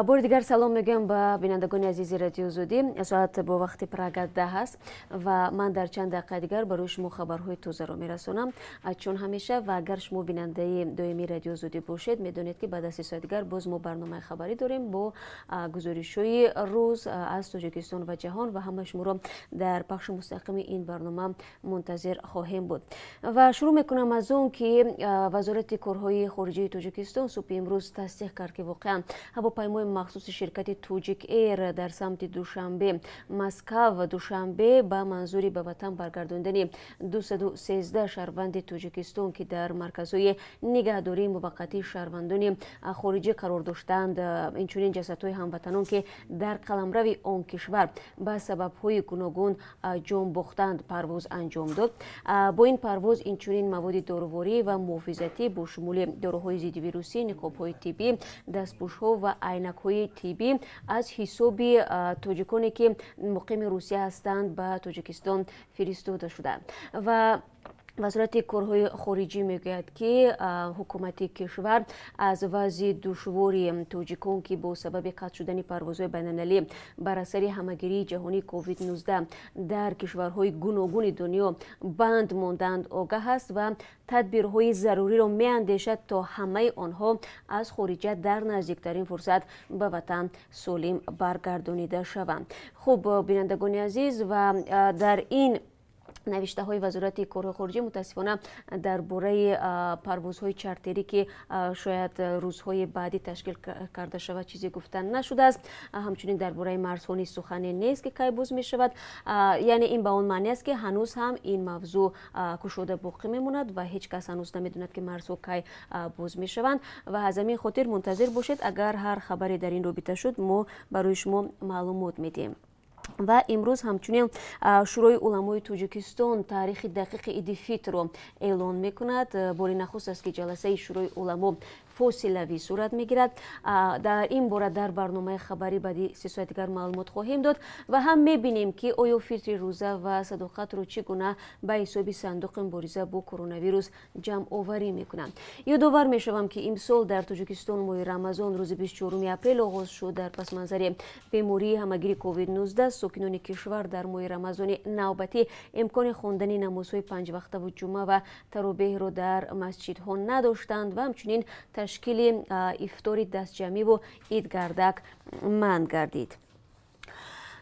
بار دیگر سلام میگم به بینندگان عزیز رادیو زودی. ساعت با وقت پراگت 10 است و من در چند دقیقه دیگر برای شما خبرهای تازه را میرسونم. چون همیشه و اگر شما بیننده دائمی رادیو زودی باشید میدونید که بعد از 3 ساعت دیگر باز ما برنامه خبری داریم با گزارش‌های روز از تاجیکستان و جهان و همه شما را در پخش مستقیم این برنامه منتظر خواهیم بود. و شروع میکنم از اون که وزارت کارهای خارجه تاجیکستان صبح امروز تصدیق کرد که واقعا هواپیمای مخصوص شرکت توجیک ایر در سمت دوشنبه مسکو و دوشنبه به منظوری به وطن برگرداندن 213 شهروند تاجیکستان که در مرکزهای نگهداری موقتی شهروندان خارجی قرار داشتند، اینچنین جسدهای هموطنان که در قلمرو آن کشور به سبب‌های گوناگون جان باختند پرواز انجام داد. با این پرواز اینچنین مواد دارویی و محافظتی با شمول داروهای ضد ویروسی، نقاب‌های طبی، دستپوش‌ها و عینک‌های طبی از حساب تاجیکانی که مقیم روسیه هستند به تاجیکستان فرستاده شده. و وزارت کارهای خارجی میگوید که حکومت کشور از وضع دشواری تاجیکان که با سبب قطع شدن پروازهای بین‌المللی بر اثر همهگیری جهانی کووید 19 در کشورهای گوناگون دنیا بند ماندند آگاه است و تدبیرهای ضروری را میاندیشد تا همه آنها از خارج در نزدیکترین فرصت به وطن سالم برگردانیده شوند. خوب بینندگان عزیز، و در این نوشته های وزارت کارهای خارجه متاسفانه درباره پروازهای چارتری که شاید روزهای بعدی تشکیل کرده شود چیزی گفتن نشده است. همچنین درباره مرزها سخنی نیست که کی باز می شود. یعنی این به اون معنی است که هنوز هم این موضوع گشوده باقی میماند و هیچ کس هنوز نمیدوند که مرزها کی باز می شوند و از همین خاطر منتظر باشید. اگر هر خبری در این رابطه شد ما برای شما معلومات میدیم. و امروز همچنین شورای علمای تاجیکستان تاریخ دقیق عید فطر را اعلان میکند. باری نخست است که جلسه شورای علما فاصلوی صورت میگیرد. در این باره در برنامه خبری بعدی 3 ساعت دیگر معلومات خواهیم داد و هم میبینیم که آیا فطر روزه و صداقت رو چگونه به حساب صندوق مبارزه با کرونا ویروس جمع آوری میکنند. یادآور میشوم که امسال در تاجیکستان ماه رمضان روز 24 اپریل آغاز شد. در پس منظر بیماری همهگیری کووید 19 ساکنان کشور در ماه رمضان نوبتی امکان خواندن نمازهای 5 وقته و جمعه و تراویح را در مسجدها نداشتند و همچنین تشکیل افطار دستجمعی و عید گردک منع گردید.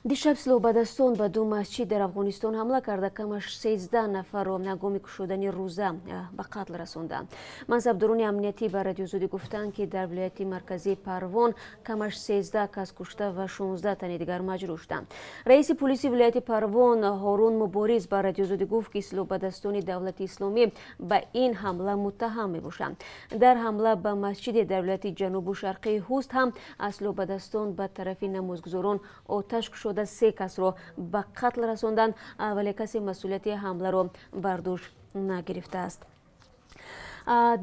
دیشب سلوبدستان به 2 مسجد در افغانستان حمله کرده کمش 13 نفر را نگاه کشودن روزه به قتل رساندند. منصبداران امنیتی به رادیو زودی گفتند که در ولایت مرکزی پروان کمش 13 کس کشته و 16 تن دیگر مجروح شدند. رئیس پلیس ولایت پروان هارون مبارز به رادیو زودی گفت که سلوبدستان دولت اسلامی به این حمله متهم میباشند. در حمله به مسجد در ولایت جنوب و شرقی خوست هم از سلوبدستان به طرف نمازگزاران آتش کشید. 3 کس را به قتل رساندند ولی کسی مسئولیت حمله را برداشت نگرفته است.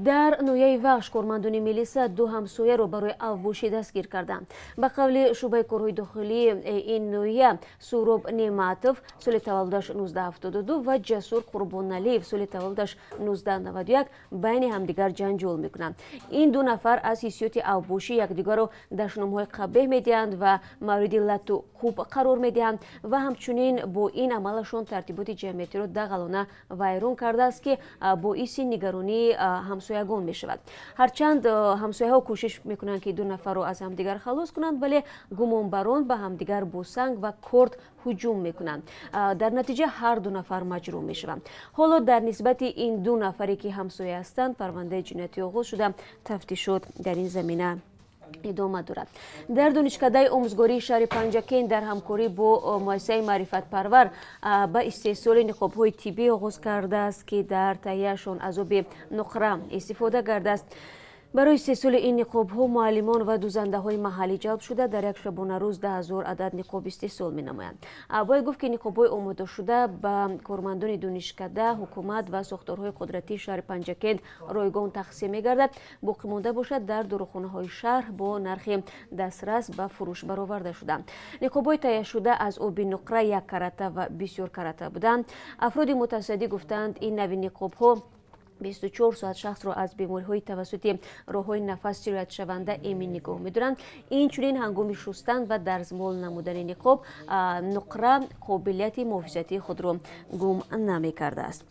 در نویه وحش کارمندان میلیسا 2 همسایه را برای اوباشی دستگیر کردند. به قول شعبه کارهای داخلی این نویه سوراب نعمتوف سال تولدش 1972 و جسور قربانعلیف سال تولدش 1991 بین همدیگر جنجال میکنند. این 2 نفر از حیثیت اوباشی یکدیگر را دشنامهای قبیح میدهند و مورد لط و خوب قرار میدهند و همچنین با این عملشان ترتیبات جمعیتی را دغلانه ویران کرده است که باعث نگرانی همسایگان می شود. هرچند همسایه ها کوشش میکنند که 2 نفر رو از همدیگر خلاص کنند ولی گمانبران به همدیگر با سنگ و کرد هجوم میکنند. در نتیجه هر 2 نفر مجروح می شوند. حالا در نسبت این 2 نفری که همسایه هستند پرونده جنایتی آغاز شده. تفتیشات در این زمینه ادامه دارد. در دانشکده آموزگاری شهر پنجکین در همکاری با مؤسسه معرفت پرور به استحصال نقاب‌های طبی آغاز کرده است که در تهیه‌شان از آب نقره استفاده کرده است. برای استحصال این نقاب‌ها معلمان و دوزنده‌های محلی جلب شده. در یک شبانه روز 10,000 عدد نقاب استحصال می‌نمایند. باید گفت که نقاب‌های آماده شده به کارمندان دانشکده، حکومت و ساختارهای قدرتی شهر پنجکین رایگان تقسیم می‌گردد. باقی مانده باشد در داروخانه‌های شهر با نرخ دسترس به فروش برآورده شده. نقاب‌های تهیه شده از آب نقره 1 کرته و بسیار کرته بودند. افراد متصدی گفتند این نوین نقاب‌ها 24 ساعت شخص را از بیماری‌های توسط راه‌های نفس سیرایت شونده ایمن نگاه می‌دارند. اینچنین هنگام شستن و درزمال نمودن نقاب نقره قابلیت محافظتی خود را گم نمی‌کرده است.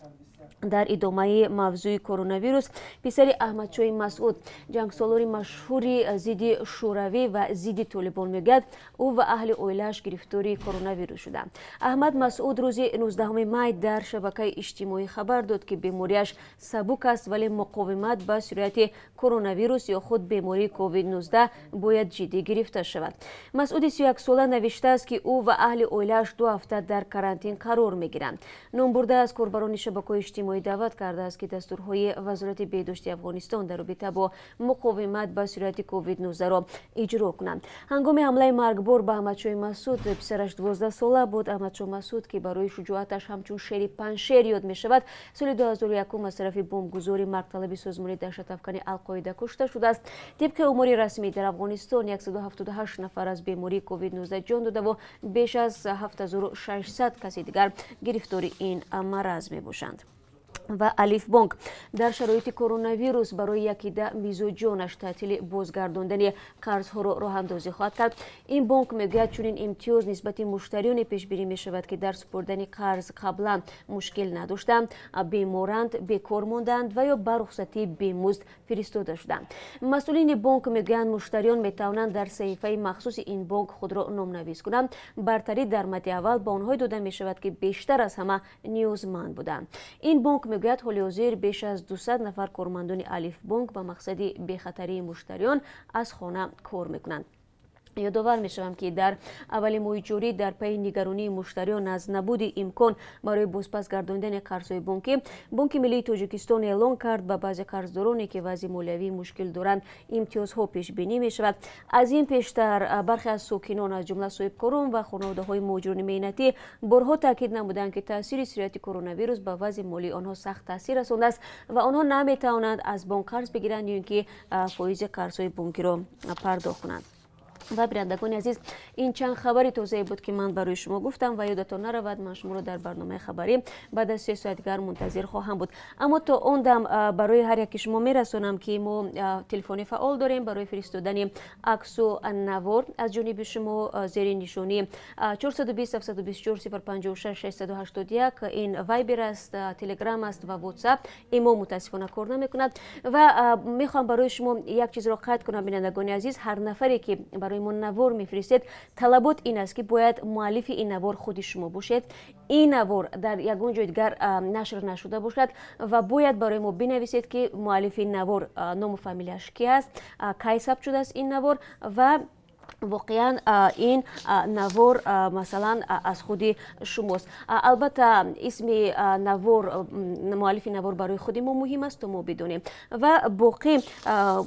در ادامه موضوع کرونا ویروس پسر احمدشاه مسعود جنگسالار مشهور ضد شوروی و ضد طالبان میگوید او و اهل اویلش گرفتار کرونا ویروس شدند. احمد مسعود روز 19 می در شبکه اجتماعی خبر داد که بیماریش سبک است ولی مقاومت با سرایت کرونا ویروس یا خود بیماری کووید 19 باید جدی گرفته شود. مسعود 31 ساله نوشته است که او و اهل اویلش 2 هفته در کرانتین قرار میگیرند. نام برده از کاربران شبکه اجتماعی دعوت کرده است که دستورهای وزارت بهداشت افغانستان در رابطه با مقاومت با سرایت کووید 19 را اجرا کنند. هنگام حمله مرگبار به احمدشاه مسعود پسرش 12 ساله بود. احمدشاه مسعود که برای شجاعتش همچون شیر پنشیر یاد می شود سال 2001 از طرف بمبگذاری مرگطلب سازمان دهشت افکن القاعده کشته شده است. طبق امور رسمی در افغانستان 178 نفر از بیماری کووید 19 جان داده و بیش از 7600 کسی دیگر گرفتار این مرض می باشند. و الف بانک در شرایط کرونا ویروس برای یک عده میزو جانش تعطیل بازگرداندن قرضها را راه اندازی خواهد کرد. این بانک میگوید چنین امتیاز نسبت مشتریان پیش بینی می شود که در سپردن قرض قبلا مشکل نداشتند، بیمارند، بیکار ماندند و یا به رخصتی بیمزد فرستاده شدند. مسئولین بانک میگویند مشتریان می توانند در صحیفه مخصوص این بانک خود را نام‌نویس کنند. برتری در مد اول به آنها داده می شود که بیشتر از همه نیازمند بودند. این بانک میگوید حال حاضر بیش از 200 نفر کارمندان الف بانک به مقصد بخطری مشتریان از خانه کار میکنند. یادآور میشوم که در اول ماه جاری در پی نگرانی مشتریان از نبود امکان برای بازپس گرداندن قرضهای بانکی، بانک ملی تاجیکستان اعلان کرد به بعضی قرضدارانی که وضع مالیوی مشکل دارند امتیازها پیش بینی می شود. از این پیشتر برخی از ساکنان از جمله صاحبکاران و خانواده‌های مهاجران مهنتی بارها تاکید نمودند که تاثیر سرایت کرونا ویروس به وضع مالی آنها سخت تاثیر رسانده است و آنها نمیتوانند از بانک قرض بگیرند یا اینکه فایز قرضهای بانکی را پرداخت کنند. و بینندگان عزیز این چند خبری توضیح بود که من برای شما گفتم و یادتان نرود من شما رو در برنامه خبری بعد از 3 ساعت دیگر منتظر خواهم بود. اما تا اون دم برای هر یک شما میرسونم که ما تلفن فعال داریم برای فرستادن عکس و نوار از جانب شما زیر نشانی 420 724 056 681 این وایبر است، تلگرام است و واتساپ. ایمو متاسفانه کار نمیکند و میخوام برای شما یک چیز را قید کنم بینندگان عزیز. هر نفری که برای ما نوار میفرستید طلبات این است که باید مؤلف این نوار خود شما باشید. این نوار در یگان جای دیگر نشر نشده باشد و باید برای ما بنویسید که مؤلف این نوار نام و فامیلیش کی است، کی ثبت شده است این نوار و واقعا این نوار مثلا از خودی شماست. البته اسم نوار مؤلف نوار برای خود ما مهم است تا ما بدونیم. و باقی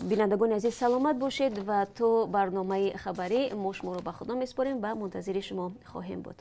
بینندگان عزیز سلامت باشید و تو برنامه خبری ما شما رو به خدا میسپاریم و منتظر شما خواهیم بود.